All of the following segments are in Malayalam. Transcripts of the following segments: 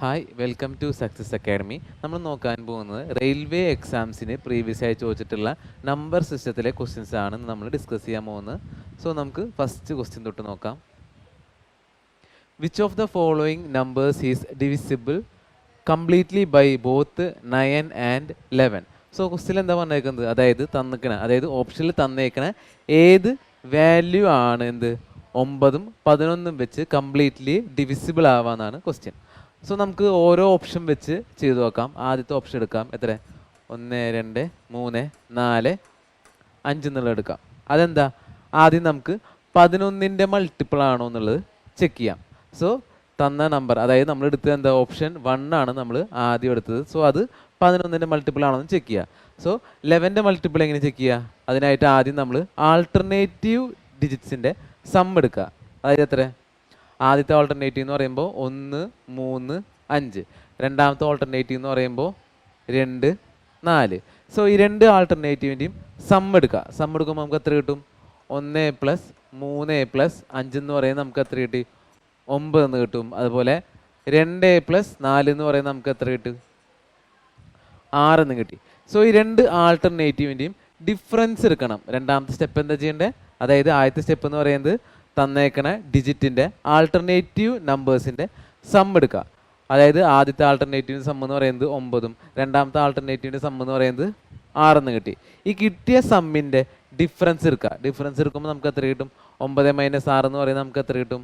Hi welcome to success academy. നമ്മൾ നോക്കാൻ പോകുന്നത് റെയിൽവേ എക്സാംസിന് പ്രീവിയസ് ആയി ചോദിച്ചിട്ടുള്ള നമ്പർ സിസ്റ്റത്തിലെ ക്വസ്റ്റ്യൻസ് ആണ് നമ്മൾ ഡിസ്കസ് ചെയ്യാൻ പോകുന്നത്. സോ നമുക്ക് ഫസ്റ്റ് ക്വസ്റ്റ്യൻ തൊട്ട് നോക്കാം. Which of the following numbers is divisible completely by both 9 and 11? So question എന്താ പറഞ്ഞേക്കുന്നത്, അതായത് ഓപ്ഷനിൽ തന്നേക്കണ ഏത് വാല്യൂ ആണ് 9ഉം 11ഉം വെച്ച് കംപ്ലീറ്റ്ലി ഡിവിസിബിൾ ആവാന്നാണ് ക്വസ്റ്റ്യൻ. സോ നമുക്ക് ഓരോ ഓപ്ഷൻ വെച്ച് ചെയ്തു നോക്കാം. ആദ്യത്തെ ഓപ്ഷൻ എടുക്കാം. എത്ര? 1 2 3 4 5 എന്നുള്ളത് എടുക്കാം. അതെന്താ? ആദ്യം നമുക്ക് 11ൻ്റെ മൾട്ടിപ്പിൾ ആണോ എന്നുള്ളത് ചെക്ക് ചെയ്യാം. സോ തന്ന നമ്പർ, അതായത് നമ്മൾ എടുത്തത് എന്താ? ഓപ്ഷൻ 1 ആണ് നമ്മൾ ആദ്യം എടുത്തത്. സോ അത് 11ൻ്റെ മൾട്ടിപ്പിൾ ആണോ എന്ന് ചെക്ക് ചെയ്യുക. സോ 11ൻ്റെ മൾട്ടിപ്പിൾ എങ്ങനെ ചെക്ക് ചെയ്യുക? അതിനായിട്ട് ആദ്യം നമ്മൾ ആൾട്ടർനേറ്റീവ് ഡിജിറ്റ്സിൻ്റെ സം എടുക്കുക. അതായത് എത്ര? ആദ്യത്തെ ഓൾട്ടർനേറ്റീവ് എന്ന് പറയുമ്പോൾ 1 3 5, രണ്ടാമത്തെ ഓൾട്ടർനേറ്റീവ് എന്ന് പറയുമ്പോൾ 2 4. സോ ഈ രണ്ട് ആൾട്ടർനേറ്റീവിൻ്റെയും സം എടുക്കുക. സം എടുക്കുമ്പോൾ നമുക്ക് എത്ര കിട്ടും? 1 + 3 + 5 എന്ന് പറയുന്നത് നമുക്ക് എത്ര കിട്ടി? 9 എന്ന് കിട്ടും. അതുപോലെ 2 + 4 എന്ന് പറയുന്നത് നമുക്ക് എത്ര കിട്ടും? 6 എന്ന് കിട്ടി. സോ ഈ രണ്ട് ആൾട്ടർനേറ്റീവിൻ്റെയും ഡിഫറൻസ് എടുക്കണം. രണ്ടാമത്തെ സ്റ്റെപ്പ് എന്താ ചെയ്യേണ്ടത്? അതായത് ആദ്യത്തെ സ്റ്റെപ്പ് എന്ന് പറയുന്നത് തന്നേക്കണ ഡിജിറ്റിൻ്റെ ആൾട്ടർനേറ്റീവ് നമ്പേഴ്സിൻ്റെ സം എടുക്കുക. അതായത് ആദ്യത്തെ ആൾട്ടർനേറ്റീവിൻ്റെ സം എന്ന് പറയുന്നത് 9ഉം രണ്ടാമത്തെ ആൾട്ടർനേറ്റീവിൻ്റെ സം എന്ന് പറയുന്നത് 6 എന്ന് കിട്ടി. ഈ കിട്ടിയ സമ്മിൻ്റെ ഡിഫറൻസ് എടുക്കുക. ഡിഫറൻസ് എടുക്കുമ്പോൾ നമുക്ക് എത്ര കിട്ടും? 9 - 6 എന്ന് പറയുന്നത് നമുക്ക് എത്ര കിട്ടും?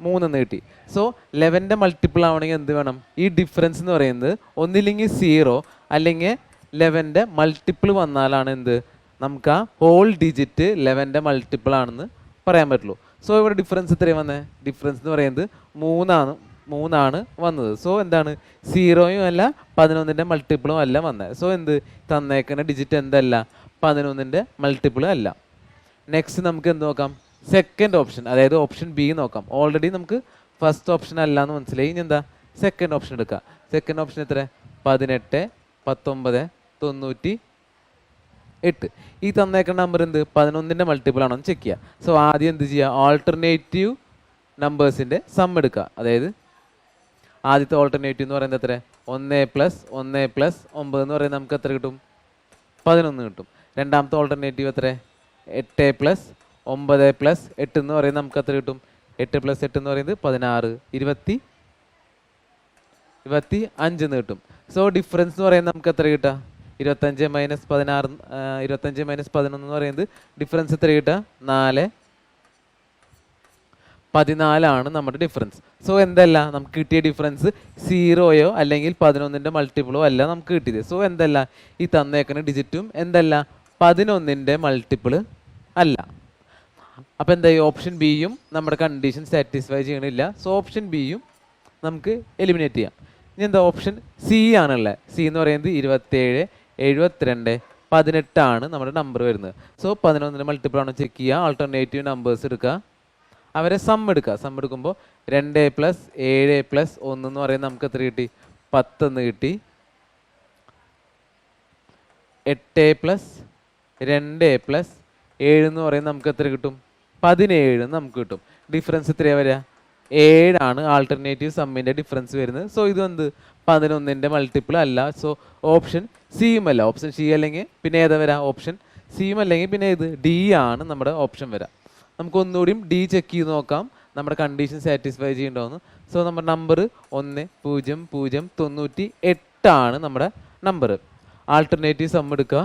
3 എന്ന് കിട്ടി. സോ 11ൻ്റെ മൾട്ടിപ്പിൾ ആവണമെങ്കിൽ എന്ത് വേണം? ഈ ഡിഫറൻസ് എന്ന് പറയുന്നത് ഒന്നില്ലെങ്കിൽ 0 അല്ലെങ്കിൽ 11ൻ്റെ മൾട്ടിപ്പിൾ വന്നാലാണ് നമുക്ക് ആ ഹോൾ ഡിജിറ്റ് 11ൻ്റെ മൾട്ടിപ്പിൾ ആണെന്ന് പറയാൻ പറ്റുള്ളൂ. സോ ഇവിടെ ഡിഫറൻസ് എത്രയാണ് വന്നത്? ഡിഫറൻസ് എന്ന് പറയുന്നത് 3ആണ് വന്നത്. സോ എന്താണ്? 0യും അല്ല 11ൻ്റെ മൾട്ടിപ്പിളും അല്ല വന്നത്. സോ തന്നേക്കുന്ന ഡിജിറ്റ് എന്തല്ല? 11ൻ്റെ മൾട്ടിപ്പിളും അല്ല. നെക്സ്റ്റ് നമുക്ക് എന്ത് നോക്കാം? സെക്കൻഡ് ഓപ്ഷൻ, അതായത് ഓപ്ഷൻ ബി നോക്കാം. ഓൾറെഡി നമുക്ക് ഫസ്റ്റ് ഓപ്ഷൻ അല്ല എന്ന് മനസ്സിലായി. ഇനി എന്താ? സെക്കൻഡ് ഓപ്ഷൻ എടുക്കുക. സെക്കൻഡ് ഓപ്ഷൻ എത്ര? 18 19 98. ഈ തന്നേക്കുന്ന നമ്പർ 11ൻ്റെ മൾട്ടിപ്പിൾ ആണോ എന്ന് ചെക്ക് ചെയ്യുക. സോ ആദ്യം എന്ത് ചെയ്യുക? ആൾട്ടർനേറ്റീവ് നമ്പേഴ്സിൻ്റെ സം എടുക്കുക. അതായത് ആദ്യത്തെ ഓൾട്ടർനേറ്റീവ് എന്ന് പറയുന്നത് എത്ര? 1 + 1 + 9 എന്ന് പറയുന്നത് നമുക്ക് എത്ര കിട്ടും? 11 കിട്ടും. രണ്ടാമത്തെ ഓൾട്ടർനേറ്റീവ് എത്ര? 8 + 9 + 8 എന്ന് പറയുന്നത് നമുക്ക് എത്ര കിട്ടും? 8 + 8 എന്ന് പറയുന്നത് 16 25 എന്ന് കിട്ടും. സോ ഡിഫറൻസ് എന്ന് പറയുന്നത് നമുക്ക് എത്ര കിട്ടുക? 25 - 16 25 - 11 എന്ന് പറയുന്നത് ഡിഫറൻസ് എത്ര കിട്ടുക? 4 14 നമ്മുടെ ഡിഫറൻസ്. സോ എന്തല്ല നമുക്ക് കിട്ടിയ ഡിഫറൻസ്? 0യോ അല്ലെങ്കിൽ 11ൻ്റെ മൾട്ടിപ്പിളോ അല്ല നമുക്ക് കിട്ടിയത്. സോ എന്തല്ല? ഈ തന്നേക്കുന്ന ഡിജിറ്റും എന്തല്ല? 11ൻ്റെ മൾട്ടിപ്പിൾ അല്ല. അപ്പോൾ എന്തായി? ഓപ്ഷൻ ബിയും നമ്മുടെ കണ്ടീഷൻ സാറ്റിസ്ഫൈ ചെയ്യണില്ല. സോ ഓപ്ഷൻ ബിയും നമുക്ക് എലിമിനേറ്റ് ചെയ്യാം. ഇനി എന്താ? ഓപ്ഷൻ സി ആണുള്ളത്. സി എന്ന് പറയുന്നത് 27 72 18 നമ്മുടെ നമ്പർ വരുന്നത്. സോ 11ൻ്റെ മൾട്ടിപ്പിൾ ആണോ ചെക്ക് ചെയ്യുക. ആൾട്ടർനേറ്റീവ് നമ്പേഴ്സ് എടുക്കുക, അവരെ സം എടുക്കുക. സം എടുക്കുമ്പോൾ 2 + 7 + 1 എന്ന് പറയുന്നത് നമുക്ക് എത്ര കിട്ടി? 10 എന്ന് കിട്ടി. 8 + 2 + 7 എന്ന് പറയുന്നത് നമുക്ക് എത്ര കിട്ടും? 17 നമുക്ക് കിട്ടും. ഡിഫറൻസ് എത്രയാണ് വരിക? 7 ആൾട്ടർനേറ്റീവ് സമ്മിൻ്റെ ഡിഫറൻസ് വരുന്നത്. സോ ഇത് 11ൻ്റെ മൾട്ടിപ്പിൾ അല്ല. സോ ഓപ്ഷൻ സിയും അല്ല. ഓപ്ഷൻ സി അല്ലെങ്കിൽ പിന്നെ ഏതാ വരാം? ഓപ്ഷൻ സിയും അല്ലെങ്കിൽ പിന്നെ ഏത്? ഡി ആണ് നമ്മുടെ ഓപ്ഷൻ വരാം. നമുക്ക് ഒന്നുകൂടിയും ഡി ചെക്ക് ചെയ്ത് നോക്കാം നമ്മുടെ കണ്ടീഷൻ സാറ്റിസ്ഫൈ ചെയ്യണ്ടോന്ന്. സോ നമ്മുടെ നമ്പർ 1 0 0 98 നമ്മുടെ നമ്പർ. ആൾട്ടർനേറ്റീവ് സം എടുക്കുക.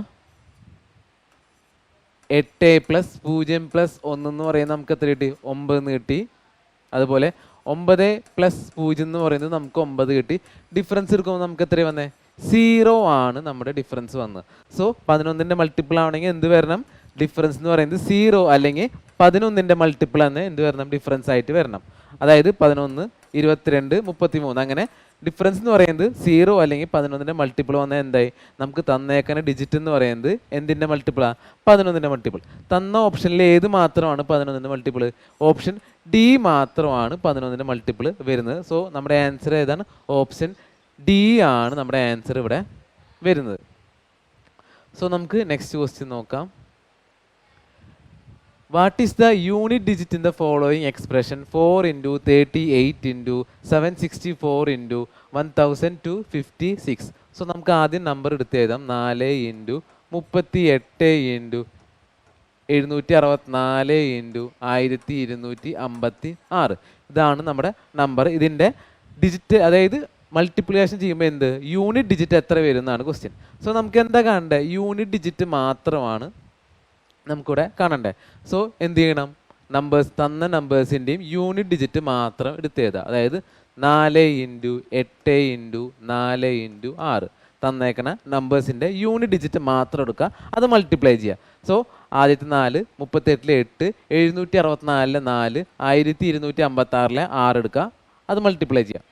8 + 0 + 1 എന്ന് പറയുന്നത് നമുക്ക് എത്ര കിട്ടി? 9 എന്ന് കിട്ടി. അതുപോലെ 9 + 0 എന്ന് പറയുന്നത് നമുക്ക് 9 കിട്ടി. ഡിഫറൻസ് എടുക്കുമ്പോൾ നമുക്ക് എത്ര വന്നേ? 0 നമ്മുടെ ഡിഫറൻസ് വന്നത്. സോ 11ൻ്റെ മൾട്ടിപ്പിൾ ആവണമെങ്കിൽ എന്ത് വരണം? ഡിഫറൻസ് എന്ന് പറയുന്നത് 0 അല്ലെങ്കിൽ 11ൻ്റെ മൾട്ടിപ്പിൾ എന്ന് എന്ത് വരണം? ഡിഫറൻസ് ആയിട്ട് വരണം. അതായത് 11 22 33 അങ്ങനെ ഡിഫറൻസ് എന്ന് പറയുന്നത് 0 അല്ലെങ്കിൽ 11ൻ്റെ മൾട്ടിപ്പിൾ വന്നാൽ എന്തായി? നമുക്ക് തന്നേക്കുന്ന ഡിജിറ്റ് എന്ന് പറയുന്നത് എന്തിൻ്റെ മൾട്ടിപ്പിളാണ്? 11ൻ്റെ മൾട്ടിപ്പിൾ. തന്ന ഓപ്ഷനിൽ ഏത് മാത്രമാണ് 11ൻ്റെ മൾട്ടിപ്പിൾ? ഓപ്ഷൻ ഡി മാത്രമാണ് 11ൻ്റെ മൾട്ടിപ്പിൾ വരുന്നത്. സോ നമ്മുടെ ആൻസർ ഏതാണ്? ഓപ്ഷൻ ഡി ആണ് നമ്മുടെ ആൻസർ ഇവിടെ വരുന്നത്. സോ നമുക്ക് നെക്സ്റ്റ് ക്വസ്റ്റ്യൻ നോക്കാം. What is the unit digit in the following expression 4 into 38 into 764 into 1256. So നമുക്ക് ആദ്യം നമ്പർ എടുത്ത് എഴുതാം. 4 ഇൻറ്റു 38 ഇൻറ്റു 764 ഇൻറ്റു 1256. ഇതാണ് നമ്മുടെ നമ്പർ. ഇതിൻ്റെ ഡിജിറ്റ് അതായത് മൾട്ടിപ്ലിക്കേഷൻ ചെയ്യുമ്പോൾ എന്ത് യൂണിറ്റ് ഡിജിറ്റ് എത്ര വരും എന്നാണ് ക്വസ്റ്റ്യൻ. സോ നമുക്ക് എന്താ കാണണ്ടേ? യൂണിറ്റ് ഡിജിറ്റ് മാത്രമാണ് നമുക്കിവിടെ കാണണ്ടേ. സോ എന്ത് ചെയ്യണം? നമ്പേഴ്സ് തന്ന നമ്പേഴ്സിൻ്റെയും യൂണിറ്റ് ഡിജിറ്റ് മാത്രം എടുത്ത് എഴുതാം. അതായത് 4 ഇൻറ്റു 8 ഇൻറ്റു 4 ഇൻറ്റു 6 തന്നേക്കണ നമ്പേഴ്സിൻ്റെ യൂണിറ്റ് ഡിജിറ്റ് മാത്രം എടുക്കുക, അത് മൾട്ടിപ്ലൈ ചെയ്യുക. സോ ആദ്യത്തെ 4, 38 8, 764 4, 1256 6 എടുക്കുക, അത് മൾട്ടിപ്ലൈ ചെയ്യുക.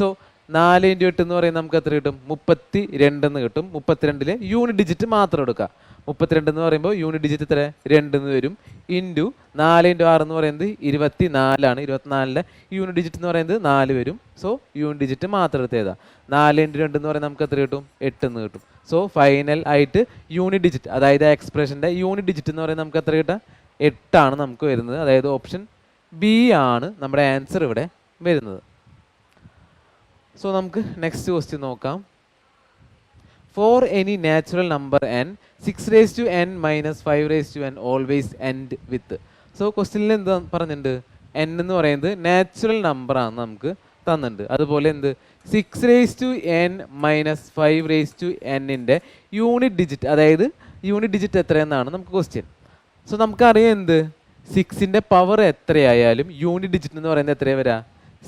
സോ 4 ഇൻറ്റു 8 എന്ന് പറയുന്നത് നമുക്ക് എത്ര കിട്ടും? 32 എന്ന് കിട്ടും. 32 യൂണിറ്റ് ഡിജിറ്റ് മാത്രം എടുക്കുക. 32 എന്ന് പറയുമ്പോൾ യൂണിറ്റ് ഡിജിറ്റ് എത്ര? 2 എന്ന് വരും. ഇൻറ്റു 4 ഇൻറ്റു 6 എന്ന് പറയുന്നത് 24 ആണ്. 24 യൂണിറ്റ് ഡിജിറ്റ് എന്ന് പറയുന്നത് 4 വരും. സോ യൂണിറ്റ് ഡിജിറ്റ് മാത്രം എടുത്ത് എഴുതാം. 4 ഇൻറ്റു 2 എന്ന് പറയുന്നത് നമുക്ക് എത്ര കിട്ടും? 8 എന്ന് കിട്ടും. സോ ഫൈനൽ ആയിട്ട് യൂണിറ്റ് ഡിജിറ്റ് അതായത് എക്സ്പ്രഷൻ്റെ യൂണിറ്റ് ഡിജിറ്റ് എന്ന് പറയുന്നത് നമുക്ക് എത്ര കിട്ടുക? 8 ആണ് നമുക്ക് വരുന്നത്. അതായത് ഓപ്ഷൻ ബി ആണ് നമ്മുടെ ആൻസർ ഇവിടെ വരുന്നത്. സോ നമുക്ക് നെക്സ്റ്റ് ക്വസ്റ്റ്യൻ നോക്കാം. For any natural number n 6 raised to n minus 5 raised to n always end with. So ക്വസ്റ്റ്യനിൽ എന്താ പറഞ്ഞിട്ടുണ്ട്? n എന്ന് പറയുന്നത് നാച്ചുറൽ നമ്പർ ആണ് നമുക്ക് തന്നിട്ടുണ്ട്. അതുപോലെ എന്ത് 6 raised to n minus 5 raised to n-ൻ്റെ യൂണിറ്റ് ഡിജിറ്റ് അതായത് യൂണിറ്റ് ഡിജിറ്റ് എത്രയെന്നാണ് നമുക്ക് ക്വസ്റ്റ്യൻ. സോ നമുക്കറിയാം എന്ത് 6ൻ്റെ പവർ എത്രയായാലും യൂണിറ്റ് ഡിജിറ്റ് എന്ന് പറയുന്നത് എത്രയാണ് വരിക?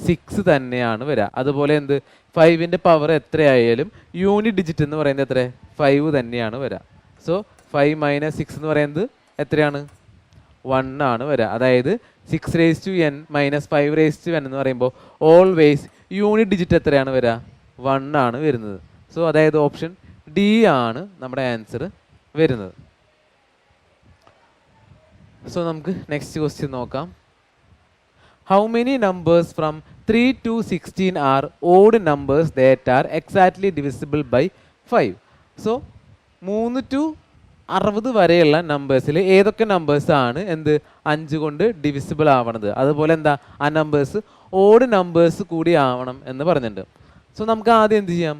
6 തന്നെയാണ് വരിക. അതുപോലെ എന്ത് 5ൻ്റെ പവർ എത്രയായാലും യൂണിറ്റ് ഡിജിറ്റ് എന്ന് പറയുന്നത് എത്ര? 5 തന്നെയാണ് വരിക. സോ 5 മൈനസ് 6 എന്ന് പറയുന്നത് എത്രയാണ്? 1 ആണ് വരിക. അതായത് 6 raised to n minus 5 raised to n എന്ന് പറയുമ്പോൾ ഓൾവേസ് യൂണിറ്റ് ഡിജിറ്റ് എത്രയാണ് വരിക? 1 ആണ് വരുന്നത്. സോ അതായത് ഓപ്ഷൻ ഡി ആണ് നമ്മുടെ ആൻസർ വരുന്നത്. സോ നമുക്ക് നെക്സ്റ്റ് ക്വസ്റ്റ്യൻ നോക്കാം. How many numbers from 3 to 16 are odd numbers that are exactly divisible by 5? So 3 to 60 വരെയുള്ള നമ്പേഴ്സിൽ ഏതൊക്കെ നമ്പേഴ്സാണ് എന്ത് 5 കൊണ്ട് ഡിവിസിബിൾ ആവണത്? അതുപോലെ എന്താ ആ നമ്പേഴ്സ് ഓഡ് നമ്പേഴ്സ് കൂടി ആവണം എന്ന് പറഞ്ഞിട്ടുണ്ട്. സോ നമുക്ക് ആദ്യം എന്ത് ചെയ്യാം?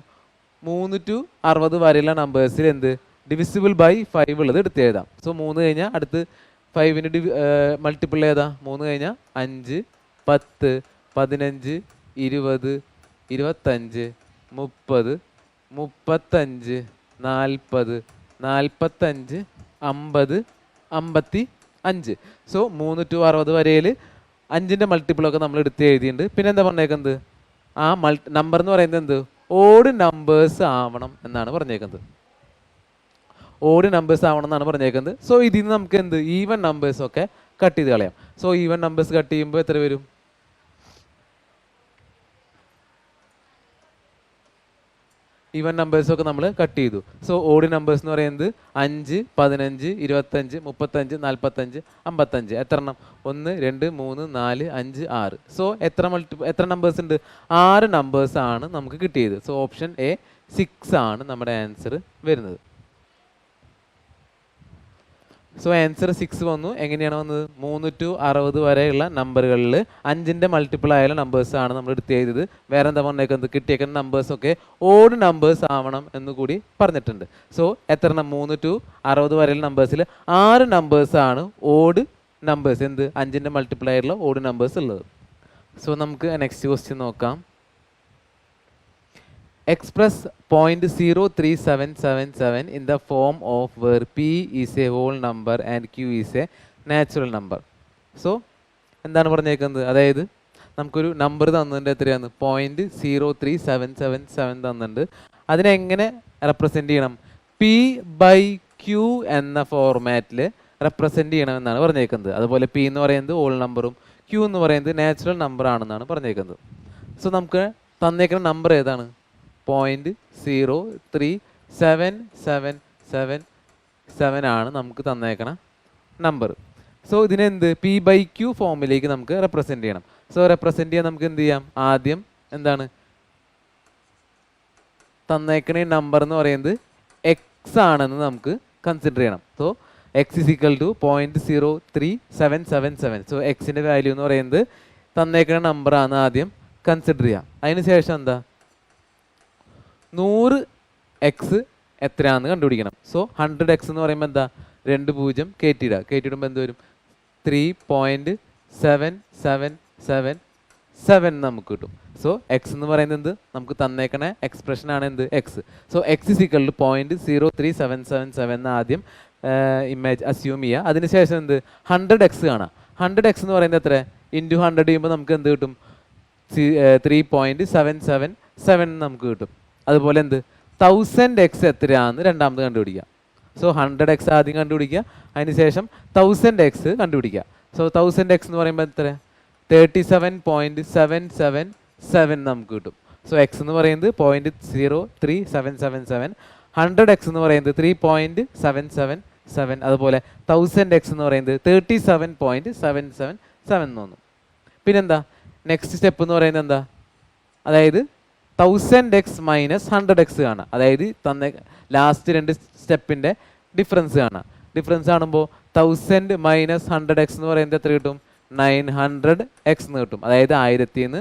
3 to 60 വരെയുള്ള നമ്പേഴ്സിൽ എന്ത് ഡിവിസിബിൾ ബൈ 5 ഉള്ളത് എടുത്ത് എഴുതാം. സോ 3 കഴിഞ്ഞാൽ അടുത്ത് 5ന് മൾട്ടിപ്പിൾ ഏതാ? 3 കഴിഞ്ഞാൽ 5, 10, 15, 20, 25, 30, 35, 40, 45, 50, 55. സോ 3 to 60 വരെയിൽ 5ൻ്റെ മൾട്ടിപ്പിളൊക്കെ നമ്മൾ എടുത്ത് എഴുതിയിട്ടുണ്ട്. പിന്നെ എന്താ പറഞ്ഞേക്കുന്നത്? ആ നമ്പർ എന്ന് പറയുന്നത് എന്ത് ഓഡ് നമ്പേഴ്സ് ആവണം എന്നാണ് പറഞ്ഞേക്കുന്നത്. ഓഡ് നമ്പേഴ്സ് ആവണം എന്നാണ് പറഞ്ഞേക്കുന്നത്. സോ ഇതിൽ നിന്ന് നമുക്ക് എന്ത് ഈവൻ നമ്പേഴ്സൊക്കെ കട്ട് ചെയ്ത് കളയാം. സോ ഈവൻ നമ്പേഴ്സ് കട്ട് ചെയ്യുമ്പോൾ എത്ര വരും? ഈവൻ നമ്പേഴ്സൊക്കെ നമ്മൾ കട്ട് ചെയ്തു. സോ ഓഡ് നമ്പേഴ്സ് എന്ന് പറയുന്നത് 5, 15, 25, 35, 45, 55. എത്ര എണ്ണം? 1, 2, 3, 4, 5, 6. സോ എത്ര നമ്പേഴ്സ് ഉണ്ട്? 6 നമ്പേഴ്സ് ആണ് നമുക്ക് കിട്ടിയത്. സോ ഓപ്ഷൻ എ 6 ആണ് നമ്മുടെ ആൻസർ വരുന്നത്. സോ ആൻസർ 6 വന്നു. എങ്ങനെയാണ് വന്നത്? 3 to 60 വരെയുള്ള നമ്പറുകളിൽ 5ൻ്റെ മൾട്ടിപ്പിൾ ആയുള്ള നമ്പേഴ്സ് ആണ് നമ്മൾ എടുത്ത് ചെയ്തത്. വേറെ എന്താ പറഞ്ഞേക്കുന്നത്? കിട്ടിയേക്കുന്ന നമ്പേഴ്സൊക്കെ ഓഡ് നമ്പേഴ്സ് ആവണം എന്ന് കൂടി പറഞ്ഞിട്ടുണ്ട്. സോ എത്ര എണ്ണം? 3 to 60 വരെയുള്ള നമ്പേഴ്സിൽ 6 നമ്പേഴ്സ് ആണ് ഓഡ് നമ്പേഴ്സ് എന്ത് 5ൻ്റെ മൾട്ടിപ്പിൾ ആയിട്ടുള്ള ഓഡ് നമ്പേഴ്സ് ഉള്ളത്. സോ നമുക്ക് നെക്സ്റ്റ് ക്വസ്റ്റ്യൻ നോക്കാം. Express 0.03777 in the form of where p is a whole number and q is a natural number. So എന്താണ് പറഞ്ഞേക്കുന്നത്? അതായത് നമുക്കൊരു നമ്പർ തന്നിട്ടുണ്ട്. എത്രയാണ്? 0.03777 തന്നിട്ടുണ്ട്. അതിനെങ്ങനെ റെപ്രസെൻ്റ് ചെയ്യണം? p by q എന്ന ഫോർമാറ്റിൽ റെപ്രസെൻ്റ് ചെയ്യണമെന്നാണ് പറഞ്ഞേക്കുന്നത്. അതുപോലെ p എന്ന് പറയുന്നത് ഹോൾ നമ്പറും q എന്ന് പറയുന്നത് നാച്ചുറൽ നമ്പർ ആണെന്നാണ് പറഞ്ഞേക്കുന്നത്. സോ നമുക്ക് തന്നേക്കുന്ന നമ്പർ ഏതാണ്? 0.03777 ആണ് നമുക്ക് തന്നേക്കണ നമ്പർ. സോ ഇതിനെന്ത് പി ബൈ ക്യൂ ഫോമിലേക്ക് നമുക്ക് റെപ്രസെൻ്റ് ചെയ്യണം. സോ റെപ്രസെൻ്റ് ചെയ്യാൻ നമുക്ക് എന്ത് ചെയ്യാം? ആദ്യം എന്താണ് തന്നേക്കണ നമ്പർ എന്ന് പറയുന്നത് എക്സ് ആണെന്ന് നമുക്ക് കൺസിഡർ ചെയ്യണം. So x is equal to 0.03777. So എക്സിൻ്റെ വാല്യൂ എന്ന് പറയുന്നത് തന്നേക്കുന്ന നമ്പറാണ് ആദ്യം കൺസിഡർ ചെയ്യുക. അതിന് ശേഷം എന്താ 100 എക്സ് എത്രയാണെന്ന് കണ്ടുപിടിക്കണം. സോ 100 എക്സ് എന്ന് പറയുമ്പോൾ എന്താ 20 കയറ്റിയിടുക. കയറ്റിയിടുമ്പോൾ എന്ത് വരും 3.7777 നമുക്ക് കിട്ടും. സോ എക്സ് എന്ന് പറയുന്നത് എന്ത് നമുക്ക് തന്നേക്കണ എക്സ്പ്രഷൻ ആണ് എന്ത് x. So x is equal to 0.03777 എന്ന് ആദ്യം ഇമേജ് അസ്യൂം ചെയ്യുക. അതിനുശേഷം എന്ത് 100 എക്സ് കാണാം. 100 എക്സ് എന്ന് പറയുന്നത് എത്ര ഇൻറ്റു 100 ചെയ്യുമ്പോൾ നമുക്ക് എന്ത് കിട്ടും 3.777 നമുക്ക് കിട്ടും. അതുപോലെ എന്ത് 1000 എക്സ് എത്രയാണെന്ന് രണ്ടാമത് കണ്ടുപിടിക്കുക. സോ 100 എക്സ് ആദ്യം കണ്ടുപിടിക്കുക, അതിനുശേഷം 1000 എക്സ് കണ്ടുപിടിക്കുക. സോ 1000 എക്സ് എന്ന് പറയുമ്പോൾ എത്ര 37.777 നമുക്ക് കിട്ടും. സോ എക്സ് എന്ന് പറയുന്നത് 0.03777, 100 എക്സ് എന്ന് പറയുന്നത് 3.777, അതുപോലെ 1000 എക്സ് എന്ന് പറയുന്നത് 37.777 എന്ന് തോന്നും. പിന്നെന്താ നെക്സ്റ്റ് സ്റ്റെപ്പ് എന്ന് പറയുന്നത് എന്താ, അതായത് 1000 എക്സ് മൈനസ് 100 എക്സ് കാണാം. അതായത് തന്നെ ലാസ്റ്റ് രണ്ട് സ്റ്റെപ്പിൻ്റെ ഡിഫറൻസ് കാണാം. ഡിഫറൻസ് കാണുമ്പോൾ 1000 മൈനസ് 100 എക്സ് എന്ന് പറയുന്നത് എത്ര കിട്ടും 900 എക്സ് എന്ന് കിട്ടും. അതായത് 1000 നിന്ന്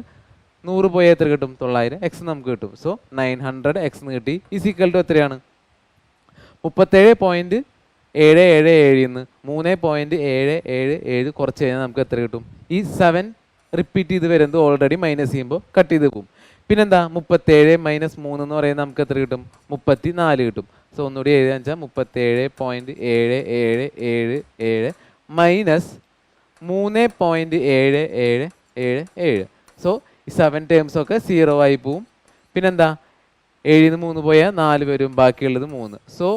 100 പോയാൽ എത്ര കിട്ടും 900 എക്സ് നമുക്ക് കിട്ടും. സോ 900 എക്സ് എന്ന് കിട്ടി. ഈസ് ഈക്വൽ ടു എത്രയാണ് 37.777 നിന്ന് 3.777 കുറച്ച് കഴിഞ്ഞാൽ നമുക്ക് എത്ര കിട്ടും ഈ 7 റിപ്പീറ്റ് ചെയ്ത് വരുന്നത് ഓൾറെഡി മൈനസ് ചെയ്യുമ്പോൾ കട്ട് ചെയ്ത് പോകും. പിന്നെന്താ 37 മൈനസ് 3 എന്ന് പറയുന്നത് നമുക്ക് എത്ര കിട്ടും 34 കിട്ടും. സോ ഒന്നുകൂടി എഴുതാൻ വെച്ചാൽ 37.777 മൈനസ് 3.7777. സോ ഈ 7 ടേംസ് ഒക്കെ 0 ആയി പോവും. പിന്നെന്താ 7 നിന്ന് 3 പോയാൽ 4 വരും, ബാക്കിയുള്ളത് 3. സോ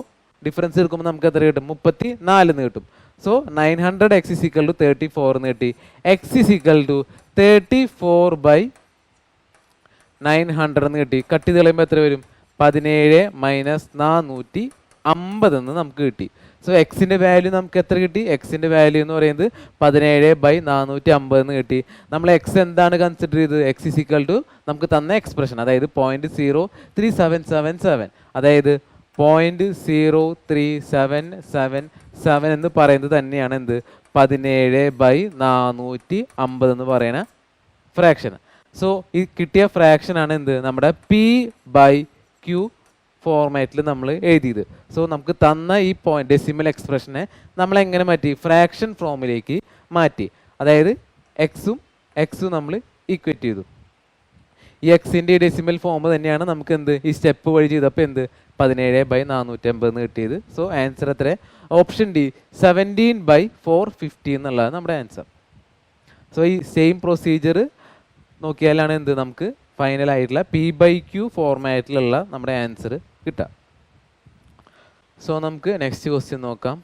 ഡിഫറൻസ് എടുക്കുമ്പോൾ നമുക്ക് എത്ര കിട്ടും 34 എന്ന് കിട്ടും. So 900 x is equal to 34 എന്ന് കിട്ടി. എക്സ് ഇസ് ഈക്വൽ ടു 34/900 എന്ന് കിട്ടി. കട്ട് ചെയ്ത് കളയുമ്പോൾ എത്ര വരും 17 മൈനസ് 450 എന്ന് നമുക്ക് കിട്ടി. സോ എക്സിൻ്റെ വാല്യൂ നമുക്ക് എത്ര കിട്ടി, എക്സിൻ്റെ വാല്യൂ എന്ന് പറയുന്നത് 17/450 എന്ന് കിട്ടി. നമ്മൾ എക്സ് എന്താണ് കൺസിഡർ ചെയ്തത്, എക്സ് ഇസ് ഈക്വൽ ടു നമുക്ക് തന്ന എക്സ്പ്രഷൻ, അതായത് 0.03777, അതായത് 0.0377 എന്ന് പറയുന്നത് തന്നെയാണ് എന്ത് 17/450 എന്ന് പറയുന്ന ഫ്രാക്ഷൻ. സോ ഈ കിട്ടിയ ഫ്രാക്ഷൻ ആണ് എന്ത് നമ്മുടെ P/Q ഫോർമാറ്റിൽ നമ്മൾ എഴുതിയത്. സോ നമുക്ക് തന്ന ഈ പോയിന്റ് ഡെസിമൽ എക്സ്പ്രഷനെ നമ്മൾ എങ്ങനെ മാറ്റി, ഫ്രാക്ഷൻ ഫോമിലേക്ക് മാറ്റി. അതായത് എക്സും നമ്മൾ ഈക്വേറ്റ് ചെയ്തു. ഈ എക്സിൻ്റെ ഡെസിമൽ ഫോം തന്നെയാണ് നമുക്ക് എന്ത് ഈ സ്റ്റെപ്പ് വഴി ചെയ്തപ്പോൾ എന്ത് 17/450 എന്ന് കിട്ടിയത്. സോ ആൻസർ എത്ര, ഓപ്ഷൻ ഡി 17/450 എന്നുള്ളതാണ് നമ്മുടെ ആൻസർ. സോ ഈ സെയിം പ്രൊസീജിയർ നോക്കിയാലാണ് എന്ത് നമുക്ക് ഫൈനൽ ആയിട്ടുള്ള P/Q ഫോർമാറ്റിലുള്ള നമ്മുടെ ആൻസർ കിട്ടുക. സോ നമുക്ക് നെക്സ്റ്റ് ക്വസ്റ്റ്യൻ നോക്കാം.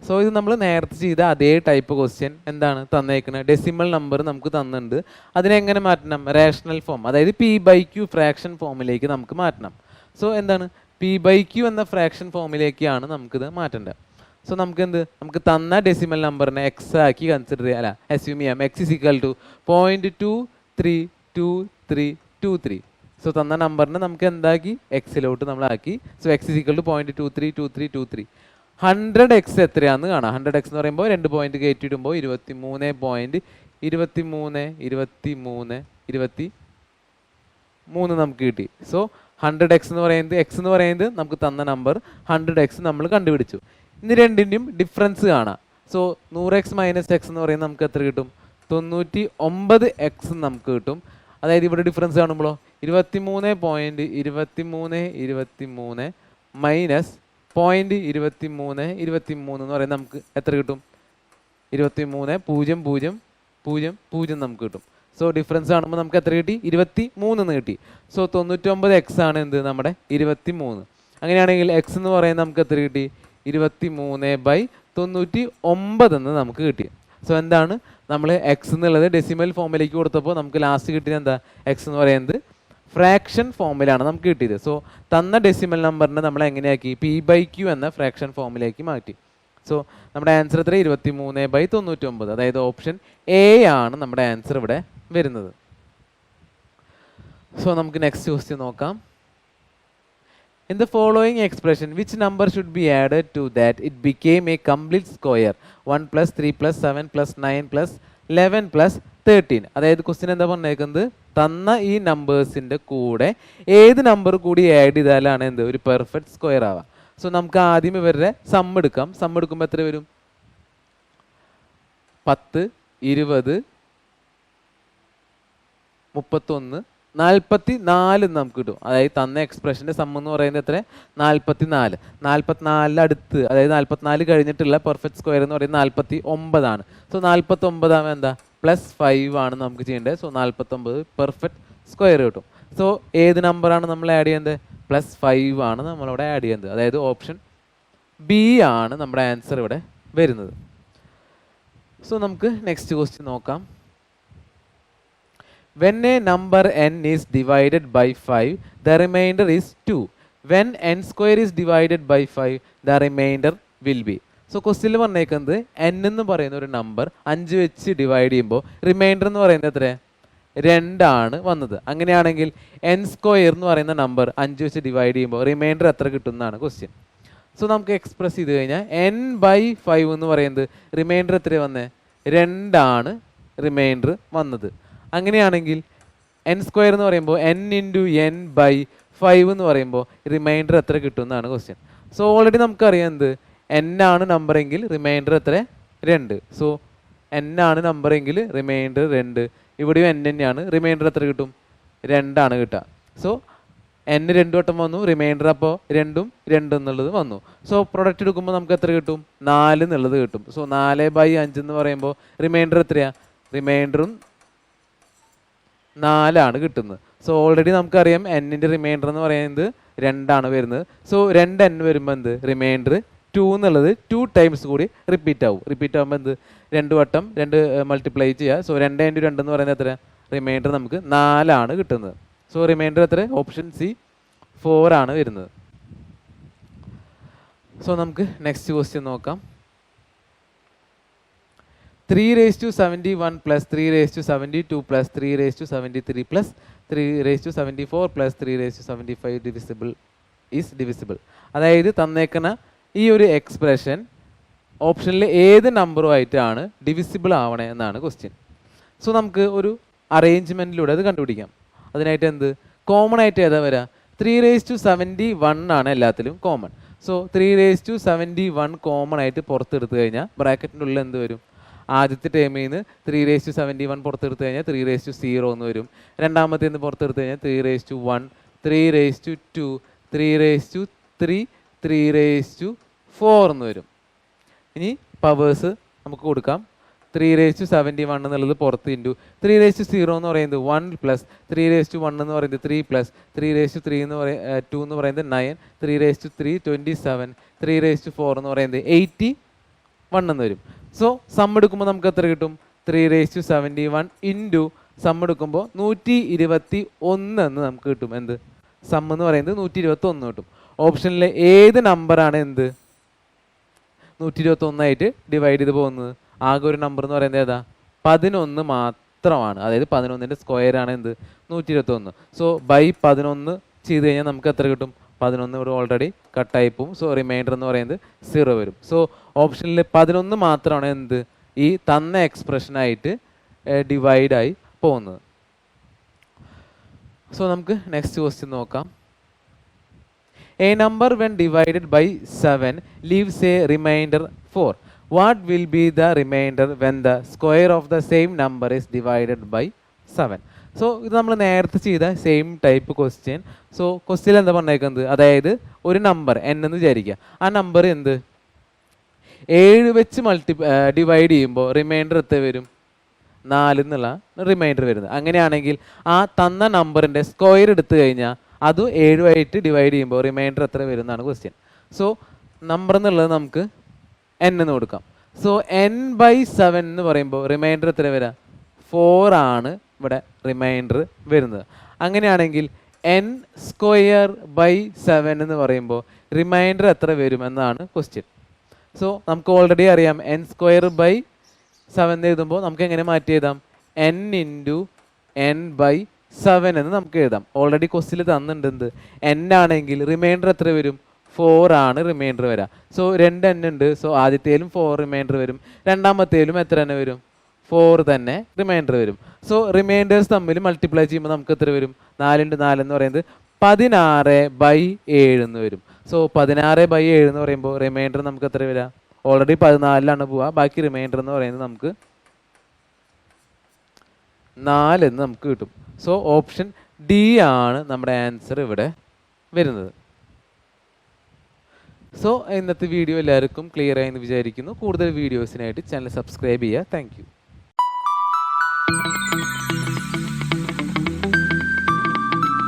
സോ ഇത് നമ്മൾ നേരത്തെ ചെയ്ത അതേ ടൈപ്പ് ക്വസ്റ്റ്യൻ എന്താണ് തന്നേക്കുന്നത്, ഡെസിമൽ നമ്പർ നമുക്ക് തന്നിട്ടുണ്ട്, അതിനെങ്ങനെ മാറ്റണം റേഷണൽ ഫോം, അതായത് P/Q ഫ്രാക്ഷൻ ഫോമിലേക്ക് നമുക്ക് മാറ്റണം. സോ എന്താണ് P/Q എന്ന ഫ്രാക്ഷൻ ഫോമിലേക്കാണ് നമുക്കിത് മാറ്റേണ്ടത്. സോ നമുക്ക് തന്ന ഡെസിമൽ നമ്പറിനെ എക്സ് ആക്കി കൺസിഡർ ചെയ്യാം, അല്ല അസ്യൂം ചെയ്യാം. X is equal to 0.232323. So തന്ന നമ്പറിനെ നമുക്ക് എന്താക്കി എക്സിലോട്ട് നമ്മളാക്കി. So x is equal to 0.232323. 100 x എത്രയാണെന്ന് കാണാം. 100 എക്സ് എന്ന് പറയുമ്പോൾ 2 പോയിന്റ് കയറ്റിയിടുമ്പോൾ 23.23 നമുക്ക് കിട്ടി. സോ 100 എക്സ് എന്ന് പറയുന്നത് നമുക്ക് തന്ന നമ്പർ 100 എക്സ് നമ്മൾ കണ്ടുപിടിച്ചു. ഇനി രണ്ടിൻ്റെയും ഡിഫറൻസ് കാണാം. സോ 100 എക്സ് മൈനസ് എക്സ് എന്ന് പറയുന്നത് നമുക്ക് എത്ര കിട്ടും 99 എക്സ് നമുക്ക് കിട്ടും. അതായത് ഇവിടെ ഡിഫറൻസ് കാണുമ്പോഴോ 23.2323 മൈനസ് 0.2323 എന്ന് പറയുന്നത് നമുക്ക് എത്ര കിട്ടും 23.0000 നമുക്ക് കിട്ടും. സോ ഡിഫറൻസ് കാണുമ്പോൾ നമുക്ക് എത്ര കിട്ടി 23 എന്ന് കിട്ടി. സോ 99 എക്സ് ആണ് എന്ത് നമ്മുടെ 23. അങ്ങനെയാണെങ്കിൽ എക്സ് എന്ന് പറയുന്നത് നമുക്ക് എത്ര കിട്ടി 23/99 എന്ന് നമുക്ക് കിട്ടി. സോ എന്താണ് നമ്മൾ എക്സ് എന്നുള്ളത് ഡെസിമൽ ഫോമിലേക്ക് കൊടുത്തപ്പോൾ നമുക്ക് ലാസ്റ്റ് കിട്ടിയത് എന്താ, എക്സ് എന്ന് പറയുന്നത് ഫ്രാക്ഷൻ ഫോമിലാണ് നമുക്ക് കിട്ടിയത്. സോ തന്ന ഡെസിമൽ നമ്പറിനെ നമ്മൾ എങ്ങനെയാക്കി P/Q എന്ന ഫ്രാക്ഷൻ ഫോമിലേക്ക് മാറ്റി. സോ നമ്മുടെ ആൻസർ എത്ര 23/99, അതായത് ഓപ്ഷൻ എ ആണ് നമ്മുടെ ആൻസർ ഇവിടെ വരുന്നത്. സോ നമുക്ക് നെക്സ്റ്റ് ക്വസ്റ്റ്യൻ നോക്കാം. In the following expression, which number should be added to that it became a complete square? 1 plus 3 plus 7 plus 9 plus 11 plus 13. അതായത് ക്വസ്റ്റ്യൻ എന്താ പറഞ്ഞേക്കുന്നത്, തന്ന ഈ നമ്പേഴ്സിൻ്റെ കൂടെ ഏത് നമ്പർ കൂടി ആഡ് ചെയ്താലാണ് എന്ത് ഒരു പെർഫെക്റ്റ് സ്ക്വയർ ആവുക. സോ നമുക്ക് ആദ്യം ഇവരുടെ സം എടുക്കാം. സം എടുക്കുമ്പോൾ എത്ര വരും? 10, 20, 31, 44 നമുക്ക് കിട്ടും. അതായത് തന്ന എക്സ്പ്രഷൻ്റെ സം എന്ന് പറയുന്നത് എത്ര? 44. 44 അടുത്ത്, അതായത് 44 കഴിഞ്ഞിട്ടുള്ള പെർഫെക്റ്റ് സ്ക്വയർ എന്ന് പറയുന്നത് 49 ആണ്. സോ 49 ആവുമ്പോൾ എന്താ +5 ആണ് നമുക്ക് ചെയ്യേണ്ടത്. സോ 49 പെർഫെക്റ്റ് സ്ക്വയർ കിട്ടും. സോ ഏത് നമ്പറാണ് നമ്മൾ ആഡ് ചെയ്യുന്നത്? +5 ആണ് നമ്മളിവിടെ ആഡ് ചെയ്യുന്നത്. അതായത് ഓപ്ഷൻ ബി ആണ് നമ്മുടെ ആൻസർ ഇവിടെ വരുന്നത്. സോ നമുക്ക് നെക്സ്റ്റ് ക്വസ്റ്റ്യൻ നോക്കാം. When a number n is divided by 5, the remainder is 2. When n square is divided by 5, the remainder will be. So ക്വസ്റ്റ്യനിൽ പറഞ്ഞേക്കുന്നത് n എന്ന് പറയുന്ന ഒരു നമ്പർ 5 വെച്ച് ഡിവൈഡ് ചെയ്യുമ്പോൾ റിമൈൻഡർ എന്ന് പറയുന്നത് എത്ര? 2 ആണ് വന്നത്. അങ്ങനെയാണെങ്കിൽ n സ്ക്വയർ എന്ന് പറയുന്ന നമ്പർ 5 വെച്ച് ഡിവൈഡ് ചെയ്യുമ്പോൾ റിമൈൻഡർ എത്ര കിട്ടുന്നതാണ് ക്വസ്റ്റ്യൻ. സോ നമുക്ക് എക്സ്പ്രസ് ചെയ്ത് കഴിഞ്ഞാൽ n/5 എന്ന് പറയുന്നത് റിമൈൻഡർ എത്ര വന്നേ? 2 ആണ് റിമൈൻഡർ വന്നത്. അങ്ങനെയാണെങ്കിൽ n സ്ക്വയർ എന്ന് പറയുമ്പോൾ n ഇൻറ്റു n/5 എന്ന് പറയുമ്പോൾ റിമൈൻഡർ എത്ര കിട്ടുന്നതാണ് ക്വസ്റ്റ്യൻ. സോ ഓൾറെഡി നമുക്കറിയാം എന്ത് n ആണ് നമ്പർ എങ്കിൽ റിമൈൻഡർ എത്ര? 2. സോ n ആണ് നമ്പർ എങ്കിൽ റിമൈൻഡർ 2. ഇവിടെയും n തന്നെയാണ്. റിമൈൻഡർ എത്ര കിട്ടും? 2 ആണ് കിട്ടുക. സോ n 2 വട്ടം വന്നു, റിമൈൻഡർ അപ്പോൾ 2ഉം 2 എന്നുള്ളത് വന്നു. സോ പ്രൊഡക്റ്റ് എടുക്കുമ്പോൾ നമുക്ക് എത്ര കിട്ടും? 4 എന്നുള്ളത് കിട്ടും. സോ 4/5 എന്ന് പറയുമ്പോൾ റിമൈൻഡർ എത്രയാണ്? റിമൈൻഡറും 4 ആണ് കിട്ടുന്നത്. സോ ഓൾറെഡി നമുക്കറിയാം എന്നിൻ്റെ റിമൈൻഡർ എന്ന് പറയുന്നത് 2 ആണ് വരുന്നത്. സോ 2n വരുമ്പോൾ എന്ത് റിമൈൻഡർ 2 എന്നുള്ളത് 2 ടൈംസ് കൂടി റിപ്പീറ്റ് ആവും. റിപ്പീറ്റ് ആകുമ്പോൾ എന്ത് 2 വട്ടം 2 മൾട്ടിപ്ലൈ ചെയ്യുക. സോ 2 × 2 എന്ന് പറയുന്നത് എത്ര? റിമൈൻഡർ നമുക്ക് 4 ആണ് കിട്ടുന്നത്. സോ റിമൈൻഡർ എത്ര? ഓപ്ഷൻ സി 4 ആണ് വരുന്നത്. സോ നമുക്ക് നെക്സ്റ്റ് ക്വസ്റ്റ്യൻ നോക്കാം. 3^71 plus 3^72 plus 3^73 plus 3^74 plus 3^75 divisible. അതായത് തന്നേക്കുന്ന ഈ ഒരു എക്സ്പ്രഷൻ ഓപ്ഷനിൽ ഏത് നമ്പറുമായിട്ടാണ് ഡിവിസിബിൾ ആവണേ എന്നാണ് ക്വസ്റ്റ്യൻ. സോ നമുക്ക് ഒരു അറേഞ്ച്മെൻറ്റിലൂടെ അത് കണ്ടുപിടിക്കാം. അതിനായിട്ട് എന്ത് കോമൺ ആയിട്ട് ഏതാ വരിക? 3^71 ആണ് എല്ലാത്തിലും കോമൺ. സോ 3^71 കോമൺ ആയിട്ട് പുറത്തെടുത്തു കഴിഞ്ഞാൽ ബ്രാക്കറ്റിൻ്റെ ഉള്ളിൽ എന്ത് വരും? ആദ്യത്തെ ടേമിൽ നിന്ന് 3^71 പുറത്തെടുത്ത് കഴിഞ്ഞാൽ 3^0 എന്ന് വരും. രണ്ടാമത്തെ നിന്ന് പുറത്തെടുത്ത് കഴിഞ്ഞാൽ 3^1, 3^2, 3^3, 3^4 എന്ന് വരും. ഇനി പവേഴ്സ് നമുക്ക് കൊടുക്കാം. 3^71 എന്നുള്ളത് പുറത്ത് ഇൻറ്റു 3^0 എന്ന് പറയുന്നത് 1 പ്ലസ് 3^1 എന്ന് പറയുന്നത് 3 പ്ലസ് 3^3 എന്ന് 2 എന്ന് പറയുന്നത് 9, 3^3 27, 3^4 എന്ന് പറയുന്നത് 81 എന്ന് വരും. സോ സം എടുക്കുമ്പോൾ നമുക്ക് എത്ര കിട്ടും? 3^71 ഇൻറ്റു സം എടുക്കുമ്പോൾ 121 എന്ന് നമുക്ക് കിട്ടും. എന്ത് സം എന്ന് പറയുന്നത് 121 കിട്ടും. ഓപ്ഷനിലെ ഏത് നമ്പറാണ് എന്ത് 121 ആയിട്ട് ഡിവൈഡ് ചെയ്ത് പോകുന്നത്? ആകെ ഒരു നമ്പർ എന്ന് പറയുന്നത് ഏതാ? 11 മാത്രമാണ്. അതായത് 11ൻ്റെ സ്ക്വയർ ആണ് എന്ത് 121. സോ ബൈ 11 ചെയ്ത് കഴിഞ്ഞാൽ നമുക്ക് എത്ര കിട്ടും? 11 ഇവിടെ ഓൾറെഡി കട്ടായി പോവും. സോ റിമൈൻഡർ എന്ന് പറയുന്നത് 0 വരും. സോ ഓപ്ഷനിൽ 11 മാത്രമാണ് എന്ത് ഈ തന്ന എക്സ്പ്രഷനായിട്ട് ഡിവൈഡായി പോകുന്നത്. സോ നമുക്ക് നെക്സ്റ്റ് ക്വസ്റ്റ്യൻ നോക്കാം. A number when divided by 7 leaves a remainder 4. What will be the remainder when the square of the same number is divided by 7? So ഇത് നമ്മൾ നേരത്തെ ചെയ്ത same type question. So question എന്താ പറഞ്ഞേക്കുന്നത്? അതായത് ഒരു നമ്പർ n എന്ന് വിചാരിക്കുക. ആ നമ്പർ എന്ത് 7 വെച്ച് ഡിവൈഡ് ചെയ്യുമ്പോൾ റിമൈൻഡർ എത്ര വരും? 4 എന്നുള്ള റിമൈൻഡർ വരുന്നത്. അങ്ങനെയാണെങ്കിൽ ആ തന്ന നമ്പറിൻ്റെ സ്ക്വയർ എടുത്തു കഴിഞ്ഞാൽ അത് 7 ഡിവൈഡ് ചെയ്യുമ്പോൾ റിമൈൻഡർ എത്ര വരും എന്നാണ് ക്വസ്റ്റ്യൻ. സോ നമ്പർ എന്നുള്ളത് നമുക്ക് n എന്ന് കൊടുക്കാം. സോ n/7 എന്ന് പറയുമ്പോൾ റിമൈൻഡർ എത്ര വരാം? 4 ആണ് ഇവിടെ റിമൈൻഡർ വരുന്നത്. അങ്ങനെയാണെങ്കിൽ n²/7 എന്ന് പറയുമ്പോൾ റിമൈൻഡർ എത്ര വരും എന്നാണ് ക്വസ്റ്റ്യൻ. സോ നമുക്ക് ഓൾറെഡി അറിയാം n²/7 എഴുതുമ്പോൾ നമുക്ക് എങ്ങനെ മാറ്റി എഴുതാം? n × n/7 7 എന്ന് നമുക്ക് എഴുതാം. ഓൾറെഡി ക്വസ്റ്റിൽ തന്നിട്ടുണ്ട് എന്ത് n ആണെങ്കിൽ റിമൈൻഡർ എത്ര വരും? 4 ആണ് റിമൈൻഡർ വരാം. സോ 2 n ഉണ്ട്. സോ ആദ്യത്തേലും 4 റിമൈൻഡർ വരും, രണ്ടാമത്തേലും എത്ര തന്നെ വരും? 4 തന്നെ റിമൈൻഡർ വരും. സോ റിമൈൻഡേഴ്സ് തമ്മിൽ മൾട്ടിപ്ലൈ ചെയ്യുമ്പോൾ നമുക്ക് എത്ര വരും? 4 × 4 എന്ന് പറയുന്നത് 16/7 എന്ന് വരും. സോ 16/7 എന്ന് പറയുമ്പോൾ റിമൈൻഡർ നമുക്ക് എത്ര വരാം? ഓൾറെഡി 14 പോവുക, ബാക്കി റിമൈൻഡർ എന്ന് പറയുന്നത് നമുക്ക് 4 എന്ന് നമുക്ക് കിട്ടും. സോ ഓപ്ഷൻ ഡി ആണ് നമ്മുടെ ആൻസർ ഇവിടെ വരുന്നത്. സോ ഇന്നത്തെ വീഡിയോ എല്ലാവർക്കും ക്ലിയർ ആയി എന്ന് വിചാരിക്കുന്നു. കൂടുതൽ വീഡിയോസിനായിട്ട് ചാനൽ സബ്സ്ക്രൈബ് ചെയ്യുക. Thank you.